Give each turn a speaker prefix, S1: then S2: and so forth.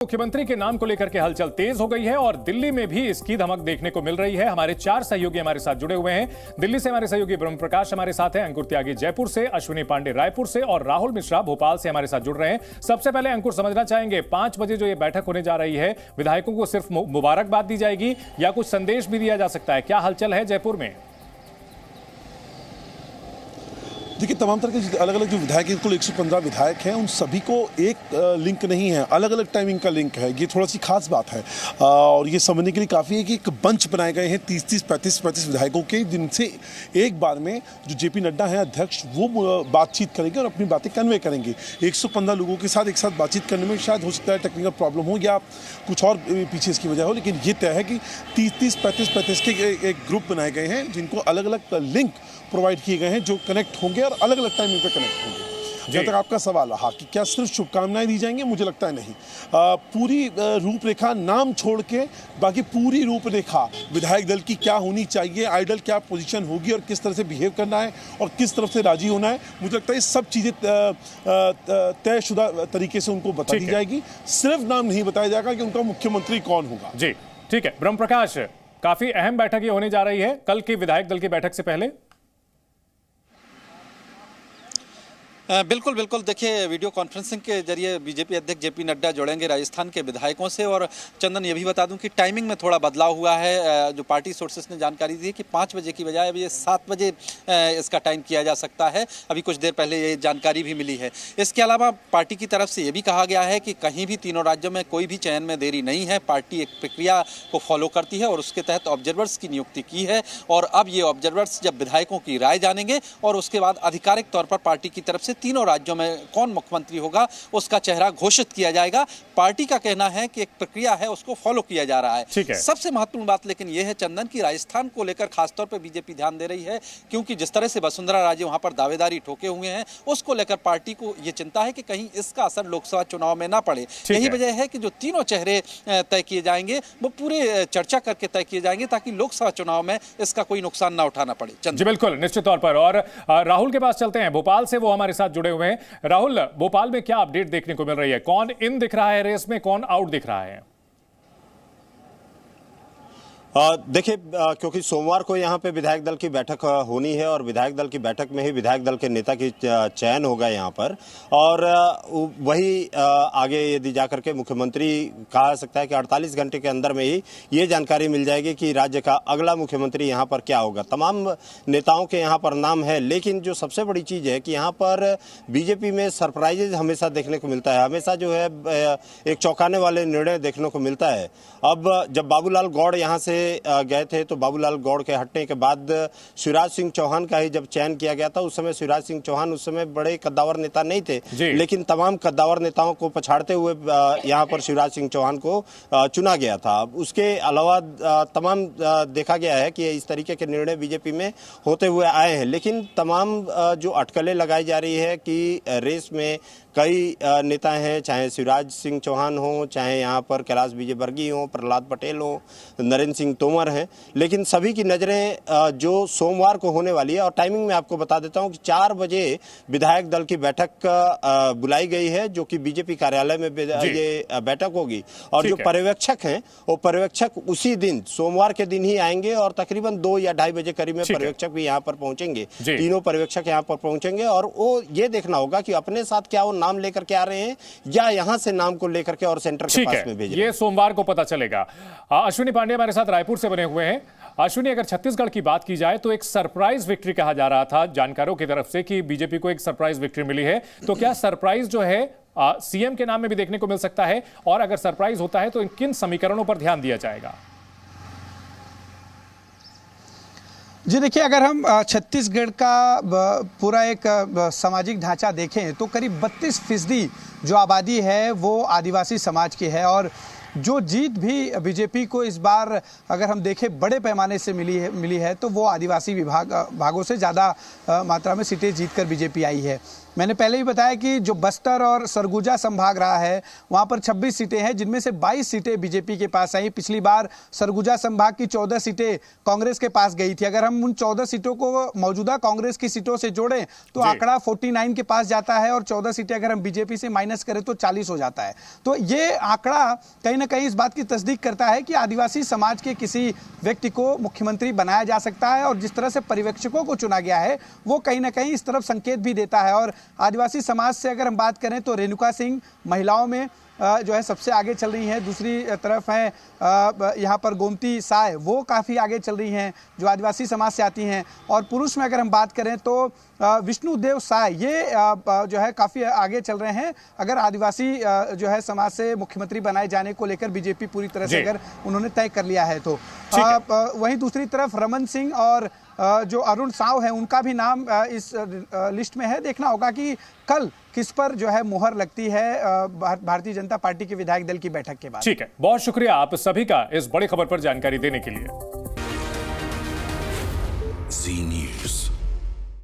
S1: मुख्यमंत्री के नाम को लेकर के हलचल तेज हो गई है और दिल्ली में भी इसकी धमक देखने को मिल रही है। हमारे 4 सहयोगी हमारे साथ जुड़े हुए हैं। दिल्ली से हमारे सहयोगी ब्रह्म प्रकाश हमारे साथ हैं, अंकुर त्यागी जयपुर से, अश्विनी पांडे रायपुर से और राहुल मिश्रा भोपाल से हमारे साथ जुड़ रहे हैं। सबसे पहले अंकुर, समझना चाहेंगे 5 बजे जो ये बैठक होने जा रही है, विधायकों को सिर्फ मुबारकबाद दी जाएगी या कुछ संदेश भी दिया जा सकता है? क्या हलचल है जयपुर में?
S2: देखिए, तमाम तरह के अलग अलग जो विधायक हैं, कुल 115 विधायक हैं, उन सभी को एक लिंक नहीं है, अलग अलग टाइमिंग का लिंक है। ये थोड़ा सी खास बात है और ये समझने के लिए काफ़ी है कि एक बंच बनाए गए हैं 30-30, 35-35 विधायकों के, जिनसे एक बार में जो जेपी नड्डा हैं अध्यक्ष, वो बातचीत करेंगे और अपनी बातें कन्वे करेंगे। 115 लोगों के साथ एक साथ बातचीत करने में शायद हो सकता है टेक्निकल प्रॉब्लम हो या कुछ और पीछे इसकी वजह हो, लेकिन ये तय है कि 30-30, 35-35 के एक ग्रुप बनाए गए हैं जिनको अलग अलग लिंक प्रोवाइड किए गए हैं, जो कनेक्ट होंगे और अलग अलग टाइमिंग पे कनेक्ट होंगे। जब तक आपका सवाल रहा कि क्या सिर्फ शुभकामनाएं दी जाएंगी, मुझे लगता है नहीं। पूरी रूपरेखा, नाम छोड़ के बाकी पूरी रूपरेखा विधायक दल की क्या होनी चाहिए, आइडल क्या पोजीशन होगी और किस तरह से बिहेव करना है और किस तरफ से राजी होना है, मुझे लगता है ये सब चीज़ें तयशुदा तरीके से उनको बता दी जाएगी। सिर्फ नाम नहीं बताया जाएगा कि उनका मुख्यमंत्री कौन होगा।
S1: जी ठीक है ब्रह्म प्रकाश, काफी अहम बैठक ये होने जा रही है कल की विधायक दल की बैठक से पहले।
S3: बिल्कुल बिल्कुल, देखिए वीडियो कॉन्फ्रेंसिंग के जरिए बीजेपी अध्यक्ष जेपी नड्डा जुड़ेंगे राजस्थान के विधायकों से। और चंदन, ये भी बता दूं कि टाइमिंग में थोड़ा बदलाव हुआ है। जो पार्टी सोर्सेस ने जानकारी दी है कि 5 बजे की बजाय अब ये 7 बजे इसका टाइम किया जा सकता है। अभी कुछ देर पहले ये जानकारी भी मिली है। इसके अलावा पार्टी की तरफ से ये भी कहा गया है कि कहीं भी तीनों राज्यों में कोई भी चयन में देरी नहीं है। पार्टी एक प्रक्रिया को फॉलो करती है और उसके तहत ऑब्जर्वर्स की नियुक्ति की है और अब ये ऑब्जर्वर्स जब विधायकों की राय जानेंगे और उसके बाद आधिकारिक तौर पर पार्टी की तरफ से तीनों राज्यों में कौन मुख्यमंत्री होगा उसका चेहरा घोषित किया जाएगा। पार्टी का कहना है कि एक प्रक्रिया है, उसको फॉलो किया जा रहा है। सबसे महत्वपूर्ण बात लेकिन यह है चंदन की राजस्थान को लेकर खासतौर पर बीजेपी ध्यान दे रही है, क्योंकि जिस तरह से वसुंधरा राजे वहां पर दावेदारी ठोके हुए हैं, उसको लेकर पार्टी को यह चिंता है कि कहीं इसका असर लोकसभा चुनाव में ना पड़े। यही वजह है कि जो तीनों चेहरे तय किए जाएंगे वो पूरे चर्चा करके तय किए जाएंगे ताकि लोकसभा चुनाव में इसका कोई नुकसान ना उठाना पड़े।
S1: जी बिल्कुल, निश्चित तौर पर। और राहुल के पास चलते हैं, भोपाल से वो हमारे साथ जुड़े हुए हैं। राहुल, भोपाल में क्या अपडेट देखने को मिल रही है? कौन इन दिख रहा है रेस में, कौन आउट दिख रहा है?
S4: देखिए, क्योंकि सोमवार को यहाँ पे विधायक दल की बैठक होनी है और विधायक दल की बैठक में ही विधायक दल के नेता की चयन होगा यहाँ पर, और वही आगे यदि जाकर के मुख्यमंत्री कहा सकता है कि 48 घंटे के अंदर में ही ये जानकारी मिल जाएगी कि राज्य का अगला मुख्यमंत्री यहाँ पर क्या होगा। तमाम नेताओं के यहाँ पर नाम है, लेकिन जो सबसे बड़ी चीज़ है कि यहाँ पर बीजेपी में सरप्राइजेज हमेशा देखने को मिलता है। हमेशा जो है एक चौंकाने वाले निर्णय देखने को मिलता है। अब जब बाबूलाल गौड़ यहाँ से गए थे तो बाबूलाल गौड़ के हटने के बाद शिवराज सिंह चौहान का ही जब चयन किया गया था, उस समय शिवराज सिंह चौहान उस समय बड़े कद्दावर नेता नहीं थे, लेकिन तमाम कद्दावर नेताओं को पछाड़ते हुए यहाँ पर शिवराज सिंह चौहान को चुना गया था। उसके अलावा तमाम देखा गया है कि इस तरीके के निर्णय बीजेपी में होते हुए आए हैं, लेकिन तमाम जो अटकलें लगाई जा रही है कि रेस में कई नेता हैं, चाहे शिवराज सिंह चौहान हो, चाहे यहाँ पर कैलाश विजयवर्गीय हो, प्रहलाद पटेल हो, नरेंद्र सिंह तोमर हैं, लेकिन सभी की नज़रें जो सोमवार को होने वाली है। और टाइमिंग में आपको बता देता हूँ कि 4 बजे विधायक दल की बैठक बुलाई गई है, जो कि बीजेपी कार्यालय में ये बैठक होगी। और जो पर्यवेक्षक हैं वो पर्यवेक्षक उसी दिन सोमवार के दिन ही आएंगे और तकरीबन 2 या 2:30 बजे करीब में पर्यवेक्षक भी यहाँ पर पहुंचेंगे। तीनों पर्यवेक्षक यहाँ पर पहुंचेंगे और वो ये देखना होगा कि अपने साथ क्या वो नाम लेकर के आ रहे हैं या यहां से नाम को लेकर के और सेंटर के पास में भेज रहे हैं।
S1: ये सोमवार को पता चलेगा। अश्विनी पांडे हमारे साथ रायपुर से बने हुए हैं। अश्विनी, अगर छत्तीसगढ़ की बात की जाए तो एक सरप्राइज विक्ट्री कहा जा रहा था जानकारों की तरफ से कि बीजेपी को एक सरप्राइज विक्ट्री मिली है, तो क्या सरप्राइज जो है सीएम के नाम में भी देखने को मिल सकता है? और अगर सरप्राइज होता है तो किन समीकरणों पर ध्यान दिया जाएगा?
S5: जी देखिए, अगर हम छत्तीसगढ़ का पूरा एक सामाजिक ढांचा देखें तो करीब 32% जो आबादी है वो आदिवासी समाज की है और जो जीत भी बीजेपी को इस बार अगर हम देखें बड़े पैमाने से मिली है तो वो आदिवासी भागों से ज़्यादा मात्रा में सीटें जीतकर बीजेपी आई है। मैंने पहले ही बताया कि जो बस्तर और सरगुजा संभाग रहा है वहां पर 26 सीटें हैं, जिनमें से 22 सीटें बीजेपी के पास आई। पिछली बार सरगुजा संभाग की 14 सीटें कांग्रेस के पास गई थी। अगर हम उन 14 सीटों को मौजूदा कांग्रेस की सीटों से जोड़ें तो आंकड़ा 49 के पास जाता है और 14 सीटें अगर हम बीजेपी से माइनस करें तो 40 हो जाता है। तो ये आंकड़ा कहीं ना कहीं इस बात की तस्दीक करता है कि आदिवासी समाज के किसी व्यक्ति को मुख्यमंत्री बनाया जा सकता है और जिस तरह से पर्यवेक्षकों को चुना गया है वो कहीं ना कहीं इस तरफ संकेत भी देता है। और आदिवासी समाज से अगर हम बात करें तो रेणुका सिंह महिलाओं में जो है सबसे आगे चल रही हैं। दूसरी तरफ है यहाँ पर गोमती साय, वो काफ़ी आगे चल रही हैं जो आदिवासी समाज से आती हैं। और पुरुष में अगर हम बात करें तो विष्णुदेव साय ये जो है काफ़ी आगे चल रहे हैं। अगर आदिवासी जो है समाज से मुख्यमंत्री बनाए जाने को लेकर बीजेपी पूरी तरह से अगर उन्होंने तय कर लिया है तो वहीं दूसरी तरफ रमन सिंह और जो अरुण साव है उनका भी नाम इस लिस्ट में है। देखना होगा कि कल किस पर जो है मुहर लगती है भारतीय जनता पार्टी के विधायक दल की बैठक के बाद।
S1: ठीक है, बहुत शुक्रिया आप सभी का इस बड़ी खबर पर जानकारी देने के लिए।